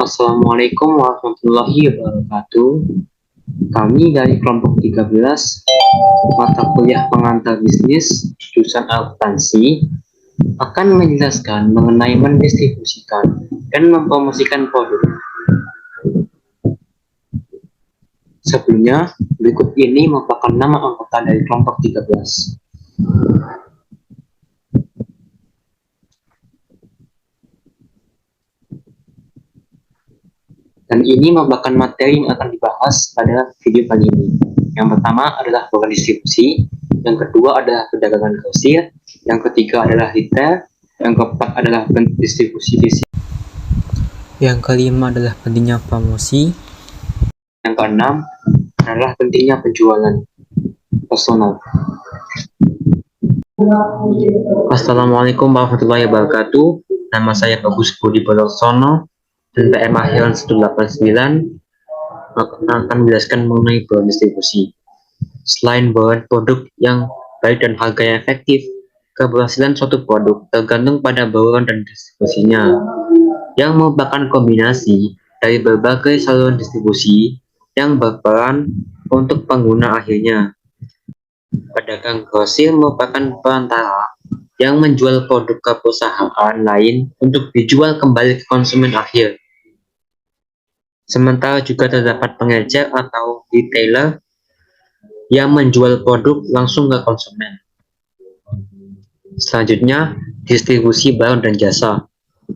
Assalamualaikum warahmatullahi wabarakatuh. Kami dari kelompok 13 mata kuliah pengantar bisnis jurusan akuntansi akan menjelaskan mengenai mendistribusikan dan mempromosikan produk. Sebelumnya, berikut ini merupakan nama anggota dari kelompok 13. Dan ini merupakan materi yang akan dibahas pada video kali ini. Yang pertama adalah program distribusi, yang kedua adalah perdagangan grosir, yang ketiga adalah retail, yang keempat adalah distribusi fisik, yang kelima adalah pentingnya promosi, yang keenam adalah pentingnya penjualan personal. Assalamualaikum warahmatullahi wabarakatuh. Nama saya Bagus Budi Baloksono dan PM akhiran 189 akan menjelaskan mengenai bahan distribusi. Selain bahan produk yang baik dan harga yang efektif, keberhasilan suatu produk tergantung pada bauran dan distribusinya, yang merupakan kombinasi dari berbagai saluran distribusi yang berperan untuk pengguna akhirnya. Pedagang grosir merupakan perantara yang menjual produk ke perusahaan lain untuk dijual kembali ke konsumen akhir. Sementara juga terdapat pengecer atau retailer yang menjual produk langsung ke konsumen. Selanjutnya, distribusi barang dan jasa.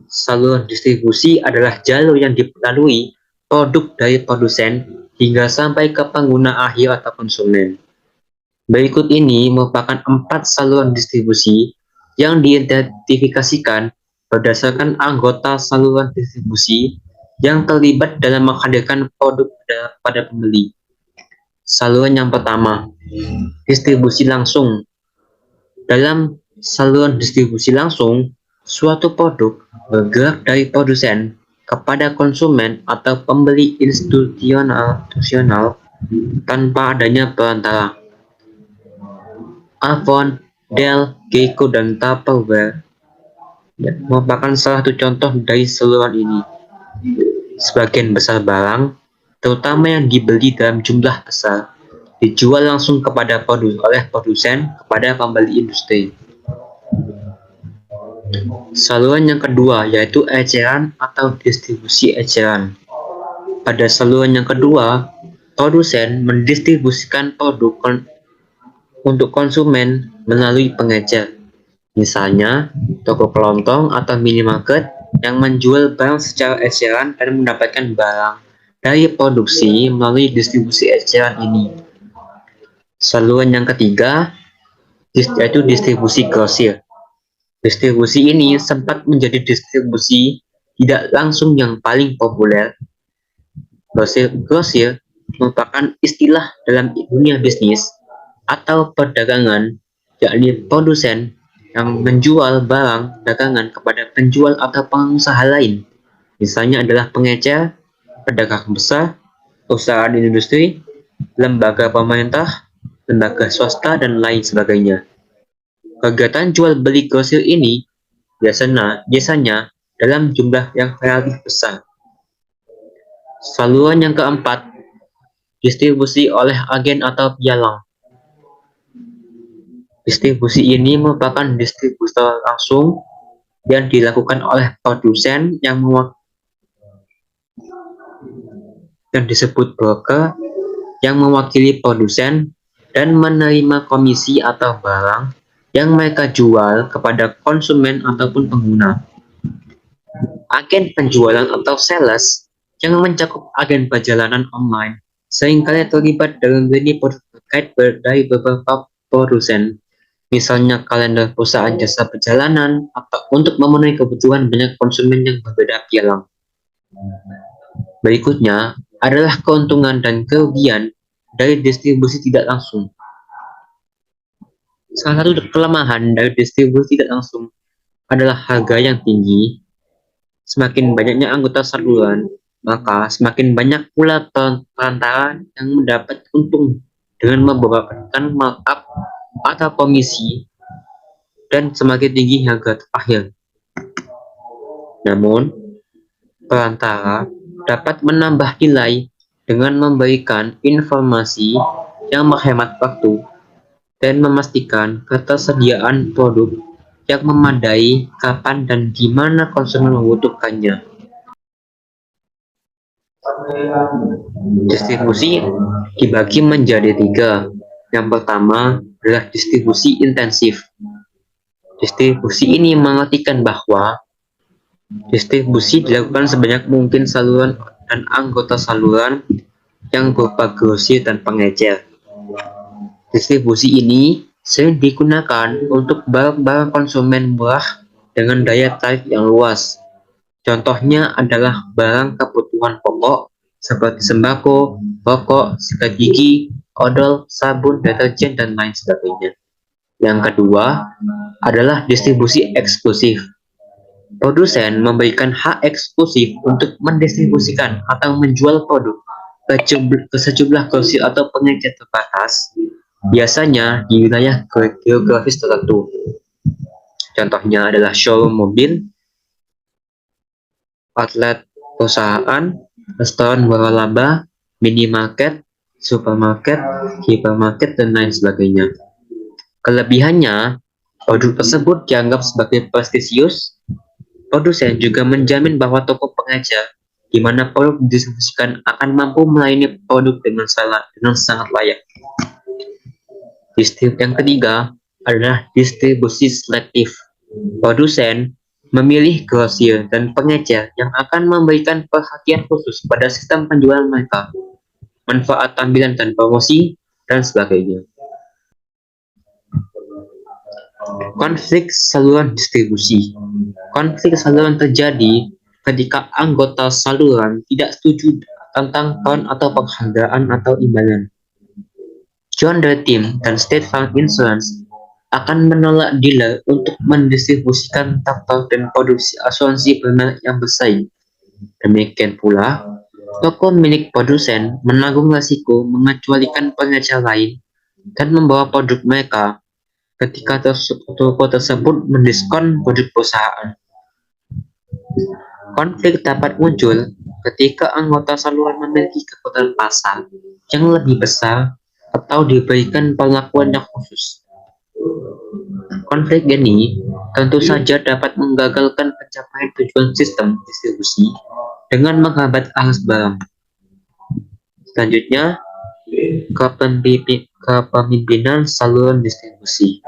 Saluran distribusi adalah jalur yang dilalui produk dari produsen hingga sampai ke pengguna akhir atau konsumen. Berikut ini merupakan 4 saluran distribusi yang diidentifikasikan berdasarkan anggota saluran distribusi yang terlibat dalam menghadirkan produk pada pembeli. Saluran yang pertama, distribusi langsung. Dalam saluran distribusi langsung, suatu produk bergerak dari produsen kepada konsumen atau pembeli institusional tanpa adanya perantara. Avon, Dell, Geico, dan Tupperware merupakan salah satu contoh dari saluran ini. Sebagian besar barang, terutama yang dibeli dalam jumlah besar, dijual langsung oleh produsen kepada pembeli industri. Saluran yang kedua yaitu eceran atau distribusi eceran. Pada saluran yang kedua, produsen mendistribusikan produk untuk konsumen melalui pengecer. Misalnya, toko kelontong atau minimarket yang menjual barang secara eceran dan mendapatkan barang dari produksi melalui distribusi eceran ini. Saluran yang ketiga yaitu distribusi grosir. Distribusi ini sempat menjadi distribusi tidak langsung yang paling populer. Grosir merupakan istilah dalam dunia bisnis atau perdagangan, yakni produsen yang menjual barang dagangan kepada penjual atau pengusaha lain. Misalnya adalah pengecer, pedagang besar, perusahaan industri, lembaga pemerintah, lembaga swasta, dan lain sebagainya. Kegiatan jual beli grosir ini biasanya dalam jumlah yang relatif besar. Saluran yang keempat, distribusi oleh agen atau pialang. Distribusi ini merupakan distributor langsung yang dilakukan oleh produsen yang disebut broker yang mewakili produsen dan menerima komisi atau barang yang mereka jual kepada konsumen ataupun pengguna. Agen penjualan atau sales yang mencakup agen perjalanan online seringkali terlibat dalam beli produk terkait dari beberapa produsen. Misalnya kalender perusahaan jasa perjalanan atau untuk memenuhi kebutuhan banyak konsumen yang berbeda pialang. Berikutnya adalah keuntungan dan kerugian dari distribusi tidak langsung. Salah satu kelemahan dari distribusi tidak langsung adalah harga yang tinggi. Semakin banyaknya anggota saluran, maka semakin banyak pula perantara yang mendapat untung dengan membebankan markup atau komisi, dan semakin tinggi harga akhir. Namun, perantara dapat menambah nilai dengan memberikan informasi yang menghemat waktu dan memastikan ketersediaan produk yang memadai kapan dan di mana konsumen membutuhkannya. Distribusi dibagi menjadi tiga. Yang pertama adalah distribusi intensif. Distribusi ini mengartikan bahwa distribusi dilakukan sebanyak mungkin saluran dan anggota saluran yang berupa grosir dan pengecer. Distribusi ini sering digunakan untuk barang-barang konsumen murah dengan daya tarik yang luas. Contohnya adalah barang kebutuhan pokok seperti sembako, rokok, sikat gigi, odol, sabun, deterjen, dan lain sebagainya. Yang kedua adalah distribusi eksklusif. Produsen memberikan hak eksklusif untuk mendistribusikan atau menjual produk ke sejumlah grosir atau pengecer terbatas, biasanya di wilayah geografis tertentu. Contohnya adalah showroom mobil, outlet perusahaan, restoran waralaba, minimarket, supermarket, hipermarket, dan lain sebagainya. Kelebihannya, produk tersebut dianggap sebagai prestisius. Produsen juga menjamin bahwa toko pengecer di mana produk didistribusikan akan mampu melayani produk dengan sangat layak. Yang ketiga adalah distribusi selektif. Produsen memilih grosir dan pengecer yang akan memberikan perhatian khusus pada sistem penjualan mereka, manfaat tampilan dan promosi, dan sebagainya. Konflik saluran distribusi. Konflik saluran terjadi ketika anggota saluran tidak setuju tentang ton atau penghargaan atau imbalan. John Deere Team dan State Farm Insurance akan menolak dealer untuk mendistribusikan traktor dan produksi asuransi bermerek yang bersaing. Demikian pula, toko milik produsen menanggung risiko mengecualikan pengecer lain dan membawa produk mereka ketika toko tersebut mendiskon produk perusahaan. Konflik dapat muncul ketika anggota saluran memiliki kekuatan pasar yang lebih besar atau diberikan perlakuan yang khusus. Konflik ini tentu saja dapat menggagalkan pencapaian tujuan sistem distribusi dengan menghambat arus barang. Selanjutnya, kepemimpinan saluran distribusi.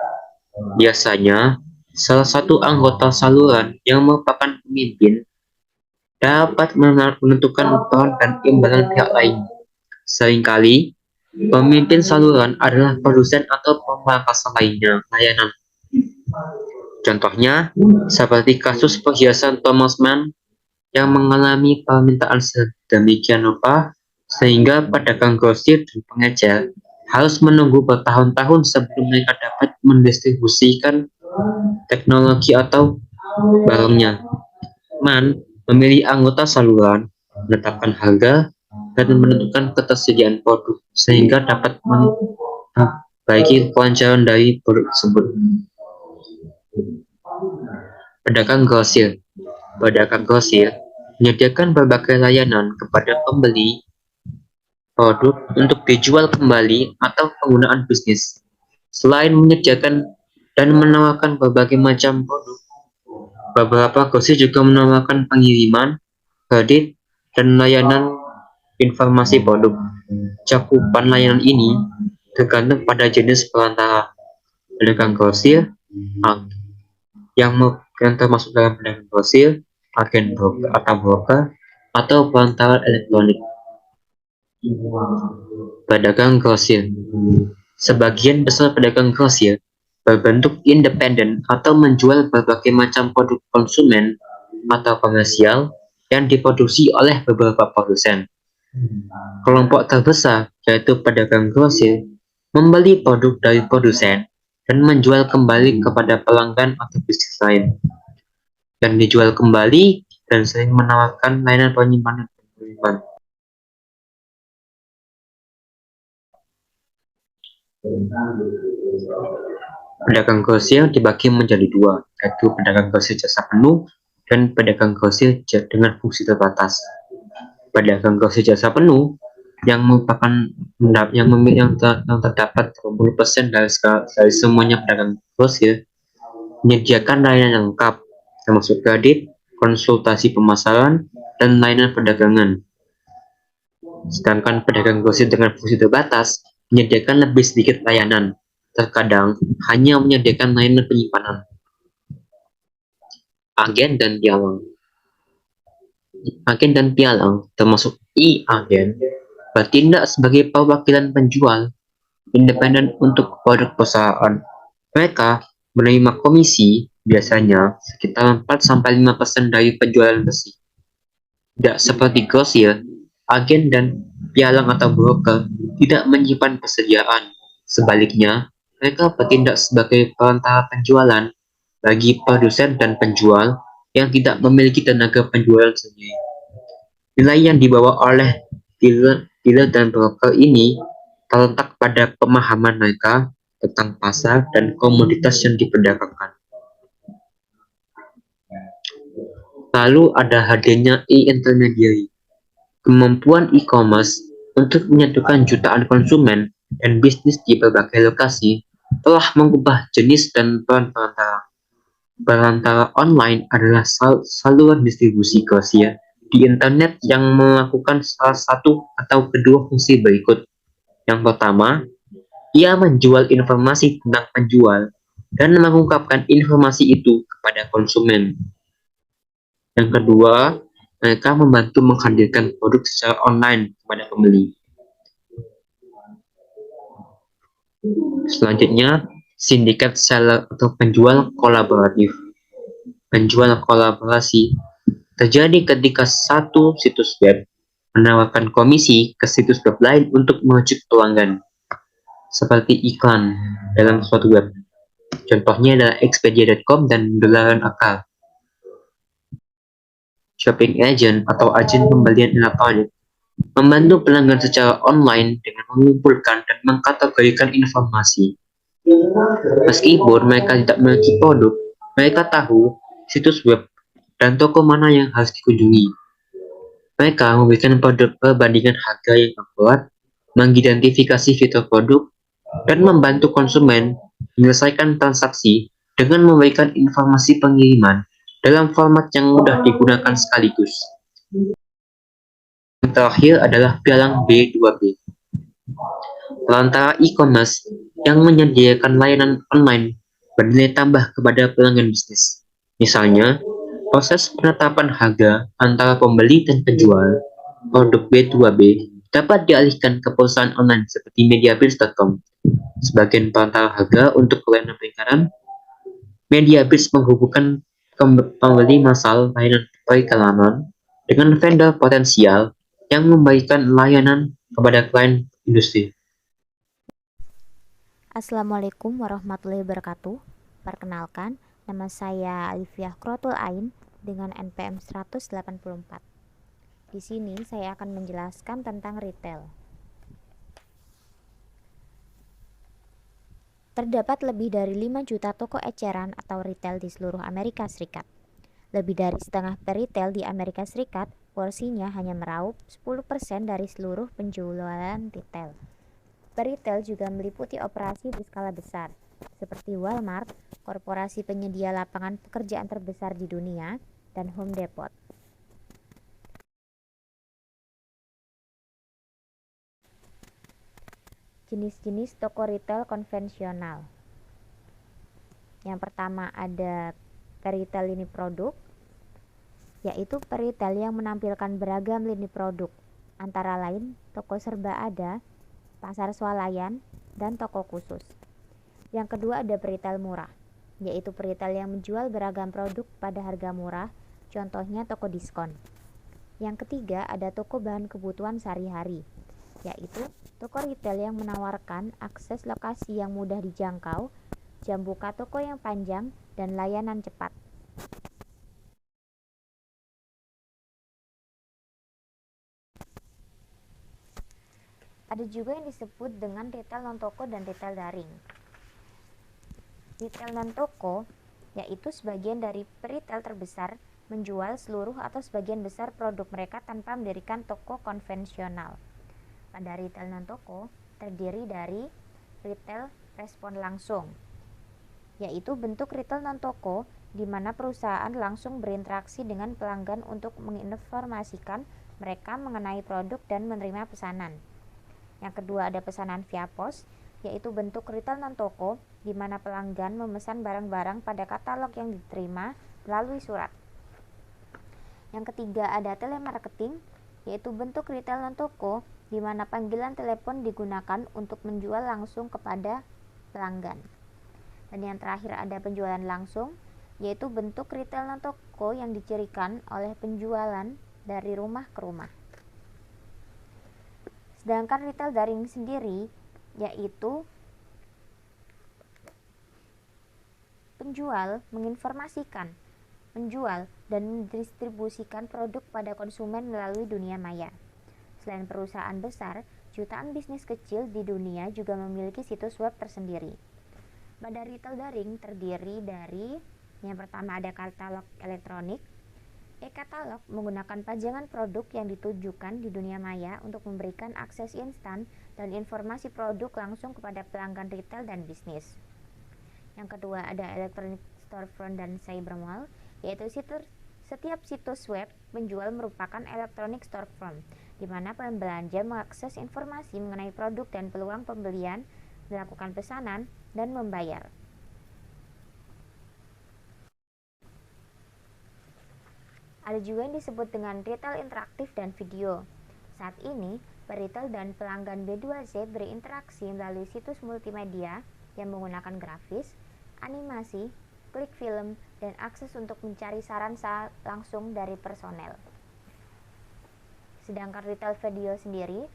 Biasanya, salah satu anggota saluran yang merupakan pemimpin dapat menentukan peran dan imbalan pihak lain. Seringkali, pemimpin saluran adalah produsen atau pemangkas layanan. Contohnya, seperti kasus perhiasan Thomas Mann yang mengalami permintaan sedemikian rupa sehingga pedagang grosir dan pengecer harus menunggu bertahun-tahun sebelum mereka dapat mendistribusikan teknologi atau barangnya. Mann memilih anggota saluran, menetapkan harga, dan menentukan ketersediaan produk sehingga dapat memperbaiki kelancaran dari produk tersebut. Pedagang grosir. Pedagang grosir menyediakan berbagai layanan kepada pembeli produk untuk dijual kembali atau penggunaan bisnis. Selain menyediakan dan menawarkan berbagai macam produk, beberapa grosir juga menawarkan pengiriman, kredit, dan layanan informasi produk. Cakupan layanan ini tergantung pada jenis perantara. Pedagang grosir yang termasuk dalam pedagang grosir, agen broker atau broker, atau perantara elektronik. Pedagang grosir. Sebagian besar pedagang grosir berbentuk independen atau menjual berbagai macam produk konsumen atau komersial yang diproduksi oleh beberapa produsen. Kelompok terbesar, yaitu pedagang grosir, membeli produk dari produsen dan menjual kembali kepada pelanggan atau bisnis lain. Dan dijual kembali dan sering menawarkan layanan penyimpanan dan pengiriman. Pedagang grosir dibagi menjadi dua, yaitu pedagang grosir jasa penuh dan pedagang grosir dengan fungsi terbatas. Pedagang grosir jasa penuh yang merupakan yang terdapat 20% dari semuanya pedagang grosir menyediakan layanan yang lengkap, termasuk kredit, konsultasi pemasaran, dan layanan perdagangan. Sedangkan pedagang grosir dengan fungsi terbatas menyediakan lebih sedikit layanan, terkadang hanya menyediakan layanan penyimpanan. Agen dan pialang. Agen dan pialang, termasuk e-agen, bertindak sebagai perwakilan penjual independen untuk produk perusahaan. Mereka menerima komisi biasanya sekitar 4-5% dari penjualan bersih. Tidak seperti grosir, agen dan pialang atau broker tidak menyimpan persediaan. Sebaliknya, mereka bertindak sebagai perantara penjualan bagi produsen dan penjual yang tidak memiliki tenaga penjualan sendiri. Nilai yang dibawa oleh dealer dan broker ini terletak pada pemahaman mereka tentang pasar dan komoditas yang diperdagangkan. Lalu ada hadirnya e-intermediary, kemampuan e-commerce untuk menyatukan jutaan konsumen dan bisnis di berbagai lokasi telah mengubah jenis dan peran perantara. Perantara online adalah saluran distribusi grosir di internet yang melakukan salah satu atau kedua fungsi berikut. Yang pertama, ia menjual informasi tentang penjual dan mengungkapkan informasi itu kepada konsumen. Yang kedua, mereka membantu menghadirkan produk secara online kepada pembeli. Selanjutnya, sindikat seller atau penjual kolaboratif. Penjual kolaborasi terjadi ketika satu situs web menawarkan komisi ke situs web lain untuk merujuk pelanggan, seperti iklan dalam suatu web. Contohnya adalah Expedia.com dan Dolaran Akal. Shopping agent atau agen pembelian elektronik membantu pelanggan secara online dengan mengumpulkan dan mengkategorikan informasi. Meskipun mereka tidak memiliki produk, mereka tahu situs web dan toko mana yang harus dikunjungi. Mereka memberikan perbandingan harga yang akurat, mengidentifikasi fitur produk, dan membantu konsumen menyelesaikan transaksi dengan memberikan informasi pengiriman dalam format yang mudah digunakan sekaligus. Yang terakhir adalah pialang B2B. Perantara e-commerce yang menyediakan layanan online bernilai tambah kepada pelanggan bisnis. Misalnya, proses penetapan harga antara pembeli dan penjual produk B2B dapat dialihkan ke perusahaan online seperti MediaBiz.com. Sebagian perantara harga untuk layanan peringkatan, MediaBiz menghubungkan pembeli massal layanan periklanan dengan vendor potensial yang memberikan layanan kepada klien industri. Assalamualaikum warahmatullahi wabarakatuh. Perkenalkan, nama saya Alifiah Krotul Ain dengan NPM 184. Di sini saya akan menjelaskan tentang retail. Terdapat lebih dari 5 juta toko eceran atau retail di seluruh Amerika Serikat. Lebih dari setengah peritel di Amerika Serikat, porsinya hanya meraup 10% dari seluruh penjualan retail. Peritel juga meliputi operasi berskala besar, seperti Walmart, korporasi penyedia lapangan pekerjaan terbesar di dunia, dan Home Depot. Jenis-jenis toko retail konvensional. Yang pertama ada peritel lini produk, yaitu peritel yang menampilkan beragam lini produk, antara lain toko serba ada, pasar swalayan, dan toko khusus. Yang kedua ada peritel murah, yaitu peritel yang menjual beragam produk pada harga murah, contohnya toko diskon. Yang ketiga ada toko bahan kebutuhan sehari-hari, yaitu toko retail yang menawarkan akses lokasi yang mudah dijangkau, jam buka toko yang panjang, dan layanan cepat. Ada juga yang disebut dengan retail non-toko dan retail daring. Retail non-toko yaitu sebagian dari peritel terbesar menjual seluruh atau sebagian besar produk mereka tanpa mendirikan toko konvensional. Pada retail non-toko, terdiri dari retail respon langsung, yaitu bentuk retail non-toko di mana perusahaan langsung berinteraksi dengan pelanggan untuk menginformasikan mereka mengenai produk dan menerima pesanan. Yang kedua ada pesanan via pos, yaitu bentuk retail non-toko di mana pelanggan memesan barang-barang pada katalog yang diterima melalui surat. Yang ketiga ada telemarketing, yaitu bentuk retail non-toko di mana panggilan telepon digunakan untuk menjual langsung kepada pelanggan. Dan yang terakhir ada penjualan langsung, yaitu bentuk retail non-toko yang dicirikan oleh penjualan dari rumah ke rumah. Sedangkan retail daring sendiri yaitu penjual menginformasikan, menjual, dan mendistribusikan produk pada konsumen melalui dunia maya. Selain perusahaan besar, jutaan bisnis kecil di dunia juga memiliki situs web tersendiri. Pada retail daring terdiri dari yang pertama ada katalog elektronik. E-katalog menggunakan pajangan produk yang ditujukan di dunia maya untuk memberikan akses instan dan informasi produk langsung kepada pelanggan retail dan bisnis. Yang kedua ada electronic storefront dan cyber mall, yaitu setiap situs web penjual merupakan electronic storefront, di mana pembelanja mengakses informasi mengenai produk dan peluang pembelian, melakukan pesanan, dan membayar. Ada juga yang disebut dengan retail interaktif dan video. Saat ini, retail dan pelanggan B2C berinteraksi melalui situs multimedia yang menggunakan grafis, animasi, klik film, dan akses untuk mencari saran langsung dari personel. Sedangkan retail video sendiri,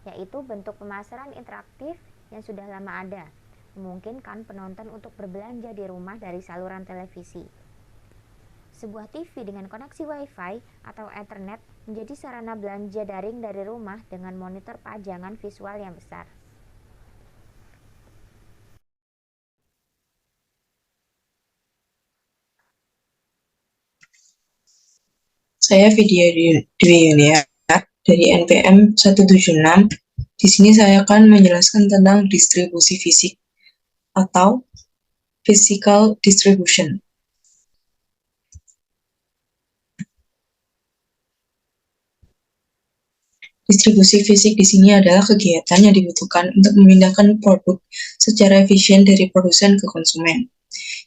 yaitu bentuk pemasaran interaktif yang sudah lama ada, memungkinkan penonton untuk berbelanja di rumah dari saluran televisi. Sebuah TV dengan koneksi Wi-Fi atau Ethernet menjadi sarana belanja daring dari rumah dengan monitor pajangan visual yang besar. Saya Vidya Dwi Yulia dari NPM 176. Di sini saya akan menjelaskan tentang distribusi fisik atau physical distribution. Distribusi fisik di sini adalah kegiatan yang dibutuhkan untuk memindahkan produk secara efisien dari produsen ke konsumen.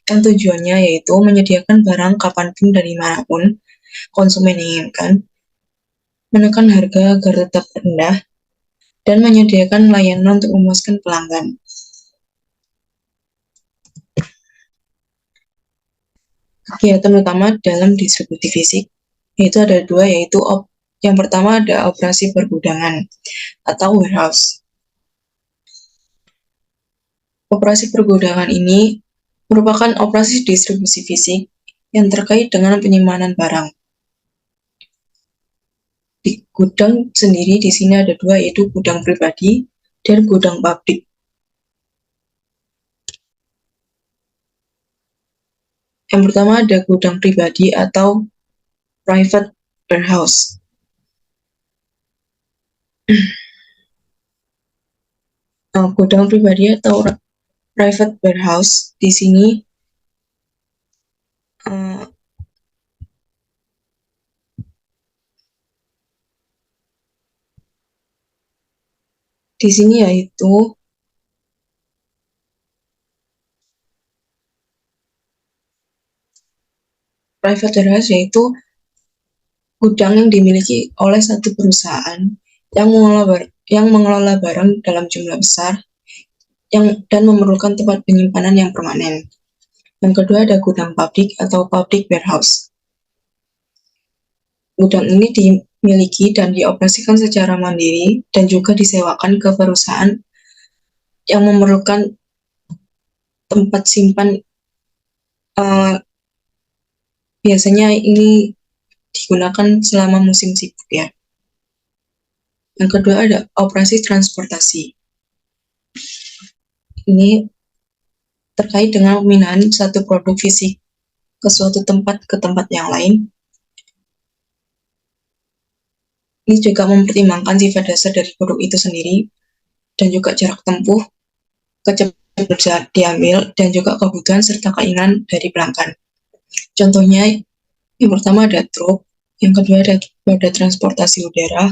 Yang tujuannya yaitu menyediakan barang kapanpun dari manapun konsumen inginkan, menekan harga agar tetap rendah, dan menyediakan layanan untuk memuaskan pelanggan. Kegiatan utama dalam distribusi fisik yaitu ada dua, yaitu yang pertama ada operasi pergudangan atau warehouse. Operasi pergudangan ini merupakan operasi distribusi fisik yang terkait dengan penyimpanan barang. Di gudang sendiri di sini ada dua, yaitu gudang pribadi dan gudang pabrik. Yang pertama ada gudang pribadi atau private warehouse. Gudang pribadi atau private warehouse di sini yaitu private warehouse yaitu gudang yang dimiliki oleh satu perusahaan yang mengelola barang dalam jumlah besar dan memerlukan tempat penyimpanan yang permanen. Yang kedua ada gudang pabrik atau public warehouse. Gudang ini dimiliki dan dioperasikan secara mandiri dan juga disewakan ke perusahaan yang memerlukan tempat simpan. Biasanya ini digunakan selama musim sibuk ya. Yang kedua ada operasi transportasi. Ini terkait dengan pemindahan satu produk fisik ke suatu tempat ke tempat yang lain Ini juga mempertimbangkan sifat dasar dari produk itu sendiri, dan juga jarak tempuh, kecepatan diambil, dan juga kebutuhan serta keinginan dari pelanggan. Contohnya, yang pertama ada truk, yang kedua ada moda transportasi udara,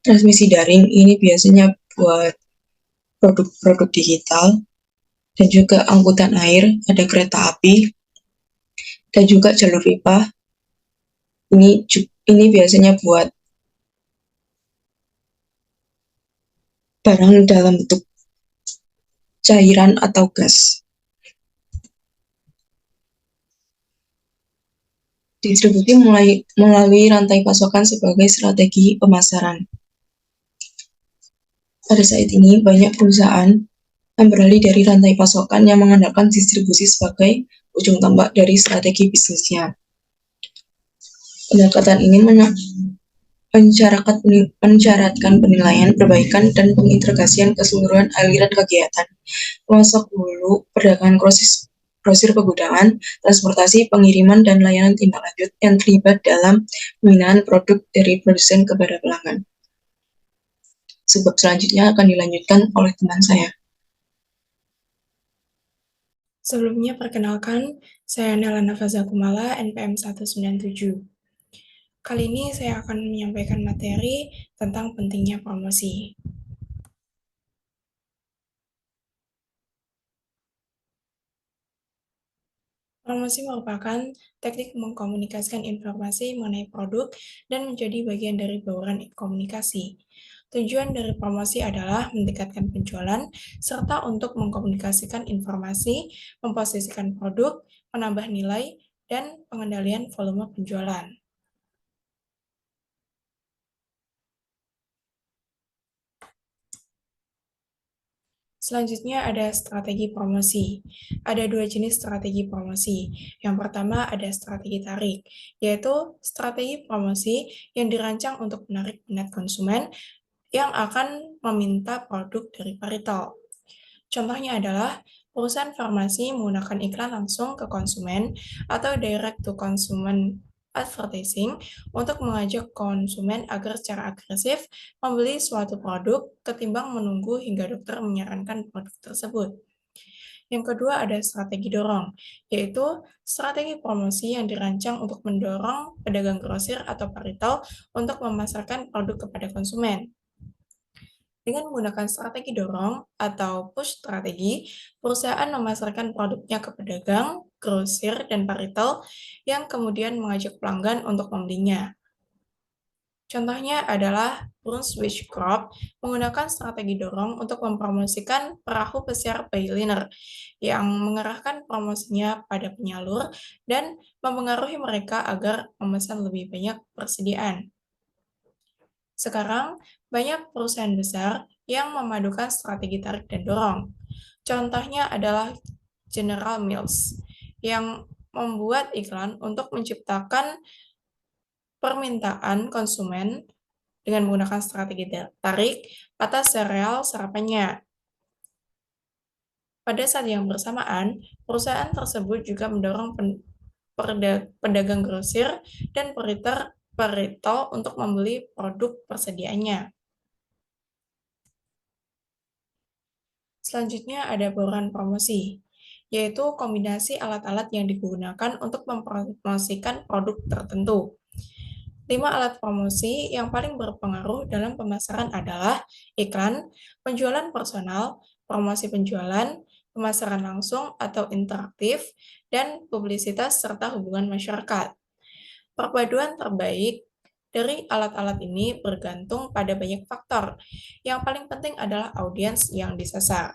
transmisi daring, ini biasanya buat produk-produk digital, dan juga angkutan air, ada kereta api, dan juga jalur pipa, ini biasanya buat barang dalam bentuk cairan atau gas. Distribusi melalui rantai pasokan sebagai strategi pemasaran. Pada saat ini, banyak perusahaan yang beralih dari rantai pasokan yang mengandalkan distribusi sebagai ujung tombak dari strategi bisnisnya. Pendekatan ini mensyaratkan penilaian, perbaikan, dan pengintegrasian keseluruhan aliran kegiatan, termasuk hulu, perdagangan grosir pegudangan, transportasi, pengiriman, dan layanan tindak lanjut yang terlibat dalam pembinaan produk dari produsen kepada pelanggan. Sebab selanjutnya akan dilanjutkan oleh teman saya. Sebelumnya perkenalkan, saya Nela Nafaza Kumala, NPM 197. Kali ini saya akan menyampaikan materi tentang pentingnya promosi. Promosi merupakan teknik mengkomunikasikan informasi mengenai produk dan menjadi bagian dari bauran komunikasi. Tujuan dari promosi adalah meningkatkan penjualan, serta untuk mengkomunikasikan informasi, memposisikan produk, menambah nilai, dan pengendalian volume penjualan. Selanjutnya ada strategi promosi. Ada dua jenis strategi promosi. Yang pertama ada strategi tarik, yaitu strategi promosi yang dirancang untuk menarik minat konsumen yang akan meminta produk dari Parital. Contohnya adalah perusahaan farmasi menggunakan iklan langsung ke konsumen atau direct to consumer advertising untuk mengajak konsumen agar secara agresif membeli suatu produk ketimbang menunggu hingga dokter menyarankan produk tersebut. Yang kedua ada strategi dorong, yaitu strategi promosi yang dirancang untuk mendorong pedagang grosir atau Parital untuk memasarkan produk kepada konsumen. Dengan menggunakan strategi dorong atau push strategi, perusahaan memasarkan produknya ke pedagang, grosir, dan Parital yang kemudian mengajak pelanggan untuk membelinya. Contohnya adalah Brunswick Corp menggunakan strategi dorong untuk mempromosikan perahu pesiar Bayliner yang mengerahkan promosinya pada penyalur dan mempengaruhi mereka agar memesan lebih banyak persediaan. Sekarang, banyak perusahaan besar yang memadukan strategi tarik dan dorong. Contohnya adalah General Mills yang membuat iklan untuk menciptakan permintaan konsumen dengan menggunakan strategi tarik atas sereal sarapannya. Pada saat yang bersamaan, perusahaan tersebut juga mendorong pedagang grosir dan Parital untuk membeli produk persediaannya. Selanjutnya ada bauran promosi, yaitu kombinasi alat-alat yang digunakan untuk mempromosikan produk tertentu. 5 alat promosi yang paling berpengaruh dalam pemasaran adalah iklan, penjualan personal, promosi penjualan, pemasaran langsung atau interaktif, dan publisitas serta hubungan masyarakat. Perpaduan terbaik dari alat-alat ini bergantung pada banyak faktor. Yang paling penting adalah audiens yang disasar.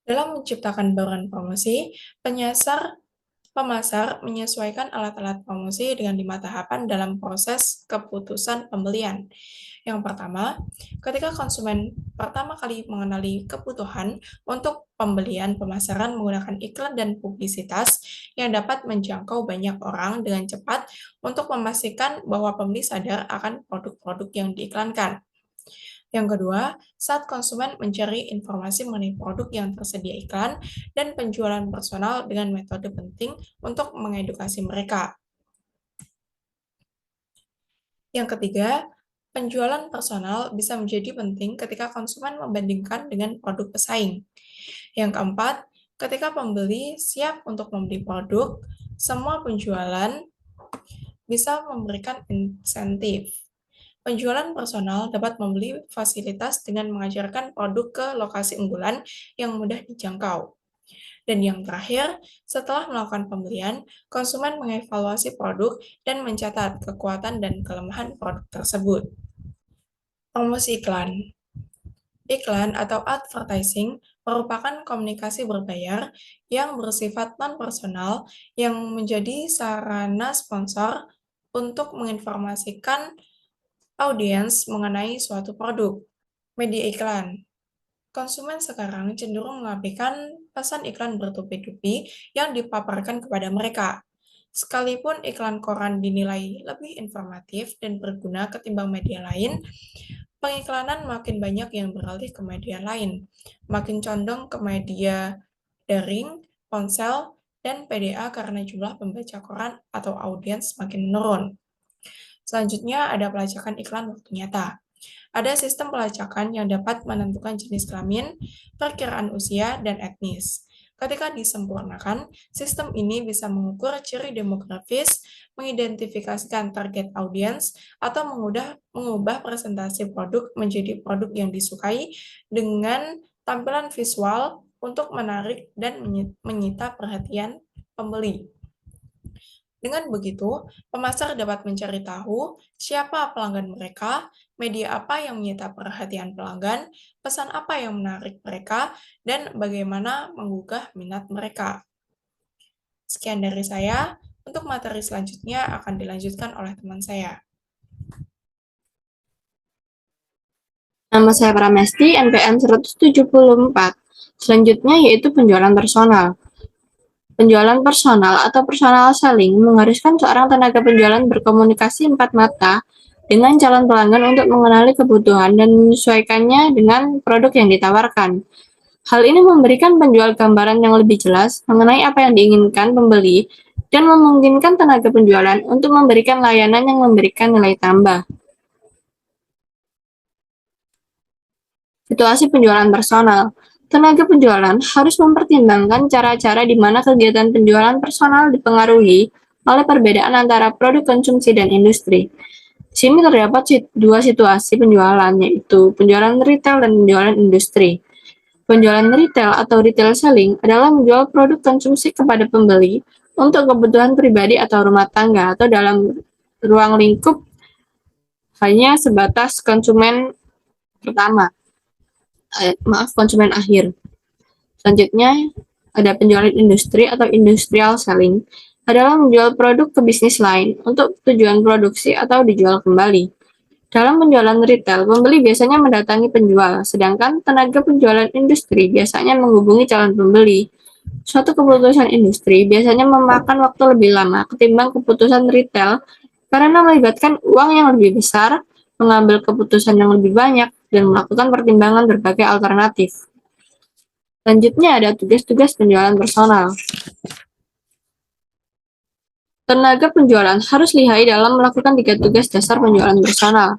Dalam menciptakan bauran promosi, pemasar menyesuaikan alat-alat promosi dengan 5 tahapan dalam proses keputusan pembelian. Yang pertama, ketika konsumen pertama kali mengenali kebutuhan untuk pembelian, pemasaran menggunakan iklan dan publisitas yang dapat menjangkau banyak orang dengan cepat untuk memastikan bahwa pembeli sadar akan produk-produk yang diiklankan. Yang kedua, saat konsumen mencari informasi mengenai produk yang tersedia iklan dan penjualan personal dengan metode penting untuk mengedukasi mereka. Yang ketiga, penjualan personal bisa menjadi penting ketika konsumen membandingkan dengan produk pesaing. Yang keempat, ketika pembeli siap untuk membeli produk, semua penjualan bisa memberikan insentif. Penjualan personal dapat membeli fasilitas dengan mengajarkan produk ke lokasi unggulan yang mudah dijangkau. Dan yang terakhir, setelah melakukan pembelian, konsumen mengevaluasi produk dan mencatat kekuatan dan kelemahan produk tersebut. Promosi iklan. Iklan atau advertising merupakan komunikasi berbayar yang bersifat non-personal yang menjadi sarana sponsor untuk menginformasikan audiens mengenai suatu produk. Media iklan. Konsumen sekarang cenderung mengabaikan pesan iklan bertubi-tubi yang dipaparkan kepada mereka. Sekalipun iklan koran dinilai lebih informatif dan berguna ketimbang media lain, pengiklanan makin banyak yang beralih ke media lain, makin condong ke media daring, ponsel, dan PDA karena jumlah pembaca koran atau audiens makin menurun. Selanjutnya ada pelacakan iklan waktu nyata. Ada sistem pelacakan yang dapat menentukan jenis kelamin, perkiraan usia, dan etnis. Ketika disempurnakan, sistem ini bisa mengukur ciri demografis, mengidentifikasikan target audiens, atau mengubah presentasi produk menjadi produk yang disukai dengan tampilan visual untuk menarik dan menyita perhatian pembeli. Dengan begitu, pemasar dapat mencari tahu siapa pelanggan mereka, media apa yang menyita perhatian pelanggan, pesan apa yang menarik mereka, dan bagaimana menggugah minat mereka. Sekian dari saya. Untuk materi selanjutnya akan dilanjutkan oleh teman saya. Nama saya Pramesti, NPM 174. Selanjutnya yaitu penjualan personal. Penjualan personal atau personal selling mengharuskan seorang tenaga penjualan berkomunikasi empat mata dengan calon pelanggan untuk mengenali kebutuhan dan menyesuaikannya dengan produk yang ditawarkan. Hal ini memberikan penjual gambaran yang lebih jelas mengenai apa yang diinginkan pembeli dan memungkinkan tenaga penjualan untuk memberikan layanan yang memberikan nilai tambah. Situasi penjualan personal. Tenaga penjualan harus mempertimbangkan cara-cara di mana kegiatan penjualan personal dipengaruhi oleh perbedaan antara produk konsumsi dan industri. Di sini terdapat dua situasi penjualan, yaitu penjualan retail dan penjualan industri. Penjualan retail atau retail selling adalah menjual produk konsumsi kepada pembeli untuk kebutuhan pribadi atau rumah tangga atau dalam ruang lingkup hanya sebatas konsumen pertama. Konsumen akhir. Selanjutnya ada penjualan industri atau industrial selling adalah menjual produk ke bisnis lain untuk tujuan produksi atau dijual kembali. Dalam penjualan retail, pembeli biasanya mendatangi penjual, sedangkan tenaga penjualan industri biasanya menghubungi calon pembeli. Suatu keputusan industri biasanya memakan waktu lebih lama ketimbang keputusan retail karena melibatkan uang yang lebih besar, mengambil keputusan yang lebih banyak, dan melakukan pertimbangan berbagai alternatif. Selanjutnya ada tugas-tugas penjualan personal. Tenaga penjualan harus lihai dalam melakukan 3 tugas dasar penjualan personal.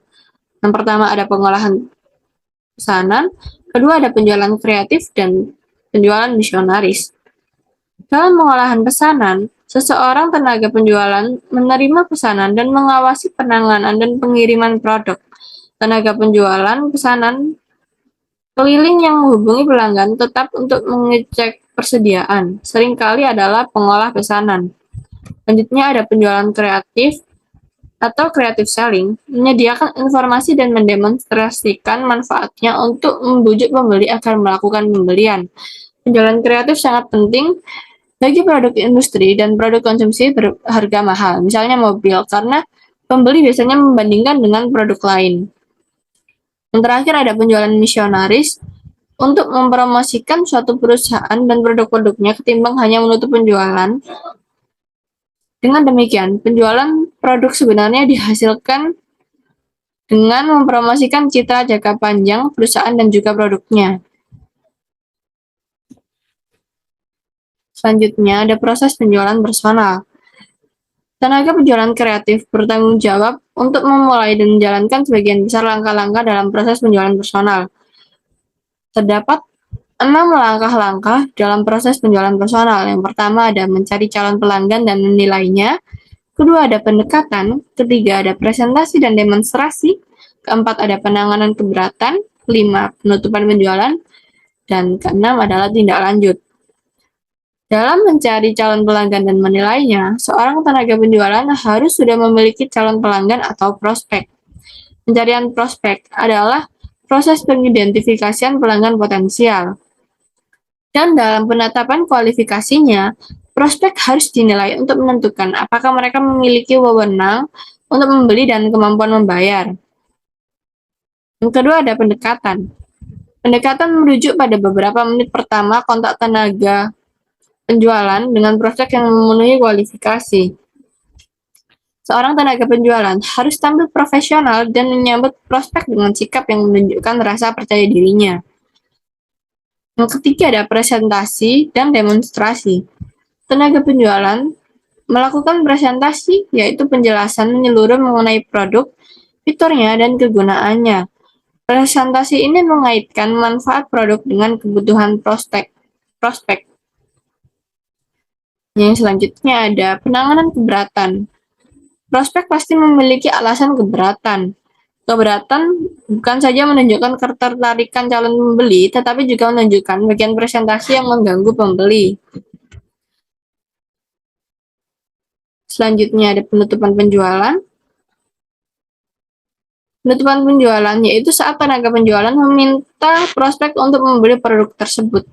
Yang pertama ada pengolahan pesanan, kedua ada penjualan kreatif, dan penjualan misionaris. Dalam pengolahan pesanan, seseorang tenaga penjualan menerima pesanan dan mengawasi penanganan dan pengiriman produk. Tenaga penjualan pesanan keliling yang menghubungi pelanggan tetap untuk mengecek persediaan, seringkali adalah pengolah pesanan. Selanjutnya ada penjualan kreatif atau creative selling, menyediakan informasi dan mendemonstrasikan manfaatnya untuk membujuk pembeli agar melakukan pembelian. Penjualan kreatif sangat penting bagi produk industri dan produk konsumsi berharga mahal, misalnya mobil, karena pembeli biasanya membandingkan dengan produk lain. Yang terakhir ada penjualan misionaris, untuk mempromosikan suatu perusahaan dan produk-produknya ketimbang hanya menutup penjualan. Dengan demikian, penjualan produk sebenarnya dihasilkan dengan mempromosikan citra jangka panjang perusahaan dan juga produknya. Selanjutnya ada proses penjualan personal. Tenaga penjualan kreatif bertanggung jawab untuk memulai dan menjalankan sebagian besar langkah-langkah dalam proses penjualan personal. Terdapat 6 langkah-langkah dalam proses penjualan personal. Yang pertama ada mencari calon pelanggan dan menilainya. Kedua ada pendekatan. Ketiga ada presentasi dan demonstrasi. Keempat ada penanganan keberatan. Kelima penutupan penjualan. Dan keenam adalah tindak lanjut. Dalam mencari calon pelanggan dan menilainya, seorang tenaga penjualan harus sudah memiliki calon pelanggan atau prospek. Pencarian prospek adalah proses pengidentifikasian pelanggan potensial. Dan dalam penetapan kualifikasinya, prospek harus dinilai untuk menentukan apakah mereka memiliki wewenang untuk membeli dan kemampuan membayar. Yang kedua ada pendekatan. Pendekatan merujuk pada beberapa menit pertama kontak tenaga penjualan dengan prospek yang memenuhi kualifikasi. Seorang tenaga penjualan harus tampil profesional dan menyambut prospek dengan sikap yang menunjukkan rasa percaya dirinya. Yang ketiga ada presentasi dan demonstrasi. Tenaga penjualan melakukan presentasi, yaitu penjelasan menyeluruh mengenai produk, fiturnya, dan kegunaannya. Presentasi ini mengaitkan manfaat produk dengan kebutuhan prospek. Yang selanjutnya ada penanganan keberatan. Prospek pasti memiliki alasan keberatan. Keberatan bukan saja menunjukkan ketertarikan calon pembeli, tetapi juga menunjukkan bagian presentasi yang mengganggu pembeli. Selanjutnya ada penutupan penjualan. Penutupan penjualan yaitu saat tenaga penjualan meminta prospek untuk membeli produk tersebut.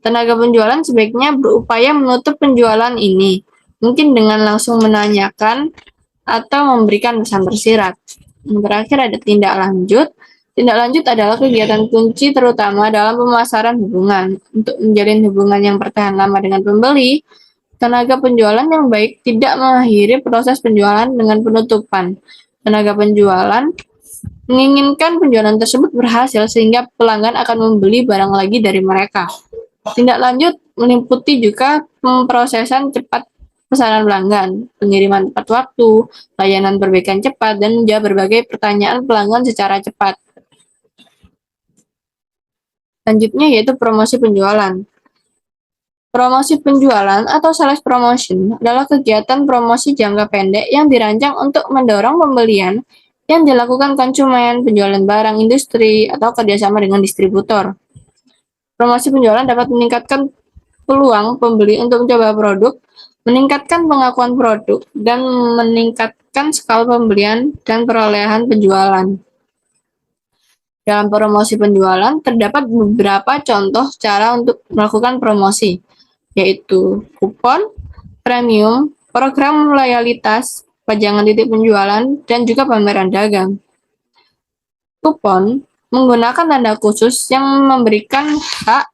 Tenaga penjualan sebaiknya berupaya menutup penjualan ini, mungkin dengan langsung menanyakan atau memberikan pesan tersirat. Yang terakhir ada tindak lanjut. Tindak lanjut adalah kegiatan kunci terutama dalam pemasaran hubungan. Untuk menjalin hubungan yang bertahan lama dengan pembeli, tenaga penjualan yang baik tidak mengakhiri proses penjualan dengan penutupan. Tenaga penjualan menginginkan penjualan tersebut berhasil sehingga pelanggan akan membeli barang lagi dari mereka. Tindak lanjut meliputi juga pemrosesan cepat pesanan pelanggan, pengiriman tepat waktu, layanan perbaikan cepat, dan menjawab berbagai pertanyaan pelanggan secara cepat. Selanjutnya yaitu promosi penjualan. Promosi penjualan atau sales promotion adalah kegiatan promosi jangka pendek yang dirancang untuk mendorong pembelian yang dilakukan konsumen, penjualan barang industri, atau kerjasama dengan distributor. Promosi penjualan dapat meningkatkan peluang pembeli untuk mencoba produk, meningkatkan pengakuan produk, dan meningkatkan skala pembelian dan perolehan penjualan. Dalam promosi penjualan, terdapat beberapa contoh cara untuk melakukan promosi, yaitu kupon, premium, program loyalitas, pajangan titik penjualan, dan juga pameran dagang. Kupon menggunakan tanda khusus yang memberikan hak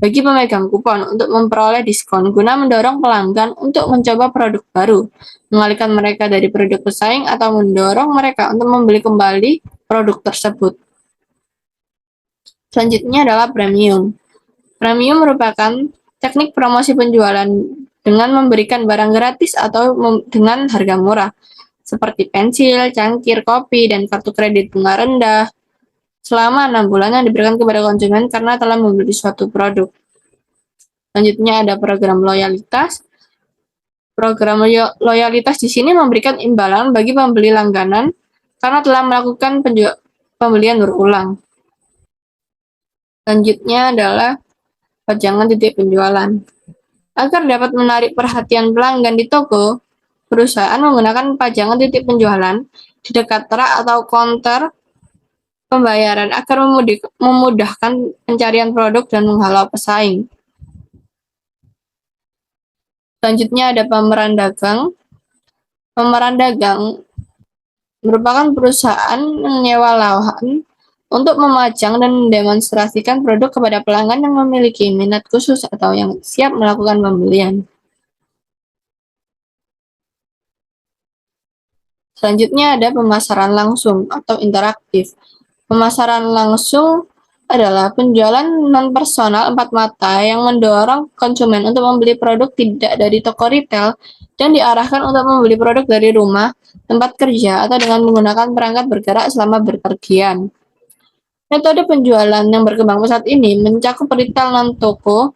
bagi pemegang kupon untuk memperoleh diskon guna mendorong pelanggan untuk mencoba produk baru, mengalihkan mereka dari produk pesaing atau mendorong mereka untuk membeli kembali produk tersebut. Selanjutnya adalah premium. Premium merupakan teknik promosi penjualan dengan memberikan barang gratis atau dengan harga murah, seperti pensil, cangkir, kopi, dan kartu kredit bunga rendah, selama 6 bulan yang diberikan kepada konsumen karena telah membeli suatu produk. Selanjutnya ada program loyalitas. Program loyalitas di sini memberikan imbalan bagi pembeli langganan karena telah melakukan pembelian berulang. Selanjutnya adalah pajangan titik penjualan. Agar dapat menarik perhatian pelanggan di toko, perusahaan menggunakan pajangan titik penjualan di dekat rak atau counter pembayaran agar memudahkan pencarian produk dan menghalau pesaing. Selanjutnya ada pemeran dagang. Pemeran dagang merupakan perusahaan menyewa lahan untuk memajang dan mendemonstrasikan produk kepada pelanggan yang memiliki minat khusus atau yang siap melakukan pembelian. Selanjutnya ada pemasaran langsung atau interaktif. Pemasaran langsung adalah penjualan non-personal empat mata yang mendorong konsumen untuk membeli produk tidak dari toko retail dan diarahkan untuk membeli produk dari rumah, tempat kerja, atau dengan menggunakan perangkat bergerak selama berpergian. Metode penjualan yang berkembang pesat ini mencakup retail non-toko,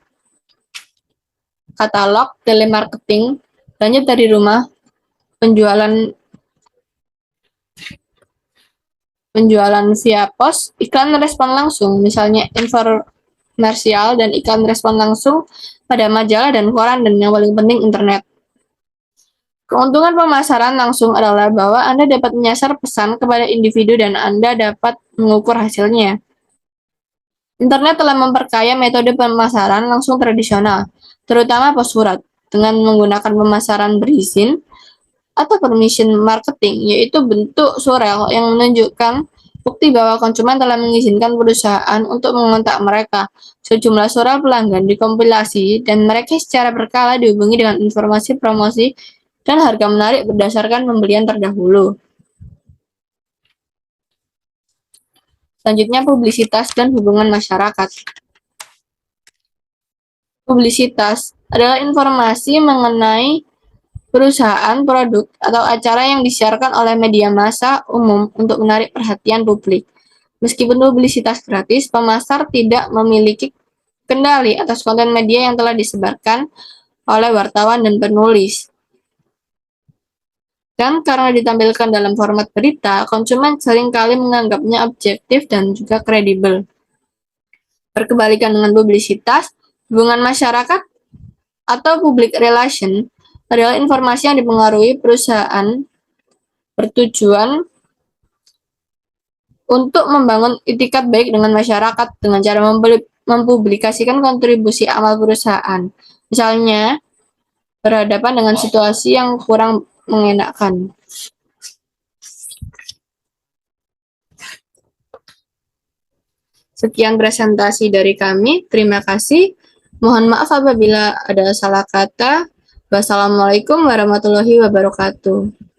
katalog, telemarketing, belanja dari rumah, penjualan via pos, iklan respon langsung, misalnya infomersial dan iklan respon langsung pada majalah dan koran, dan yang paling penting internet. Keuntungan pemasaran langsung adalah bahwa Anda dapat menyasar pesan kepada individu dan Anda dapat mengukur hasilnya. Internet telah memperkaya metode pemasaran langsung tradisional, terutama pos surat, dengan menggunakan pemasaran berizin atau permission marketing, yaitu bentuk surel yang menunjukkan bukti bahwa konsumen telah mengizinkan perusahaan untuk mengontak mereka. Sejumlah surel pelanggan dikompilasi dan mereka secara berkala dihubungi dengan informasi promosi dan harga menarik berdasarkan pembelian terdahulu. Selanjutnya, publisitas dan hubungan masyarakat. Publisitas adalah informasi mengenai perusahaan, produk, atau acara yang disiarkan oleh media massa umum untuk menarik perhatian publik. Meskipun publisitas gratis, pemasar tidak memiliki kendali atas konten media yang telah disebarkan oleh wartawan dan penulis. Dan karena ditampilkan dalam format berita, konsumen seringkali menganggapnya objektif dan juga kredibel. Berkebalikan dengan publisitas, hubungan masyarakat atau public relation adalah informasi yang dipengaruhi perusahaan bertujuan untuk membangun itikat baik dengan masyarakat dengan cara mempublikasikan kontribusi amal perusahaan. Misalnya, berhadapan dengan situasi yang kurang mengenakan. Sekian presentasi dari kami. Terima kasih. Mohon maaf apabila ada salah kata. Wassalamualaikum warahmatullahi wabarakatuh.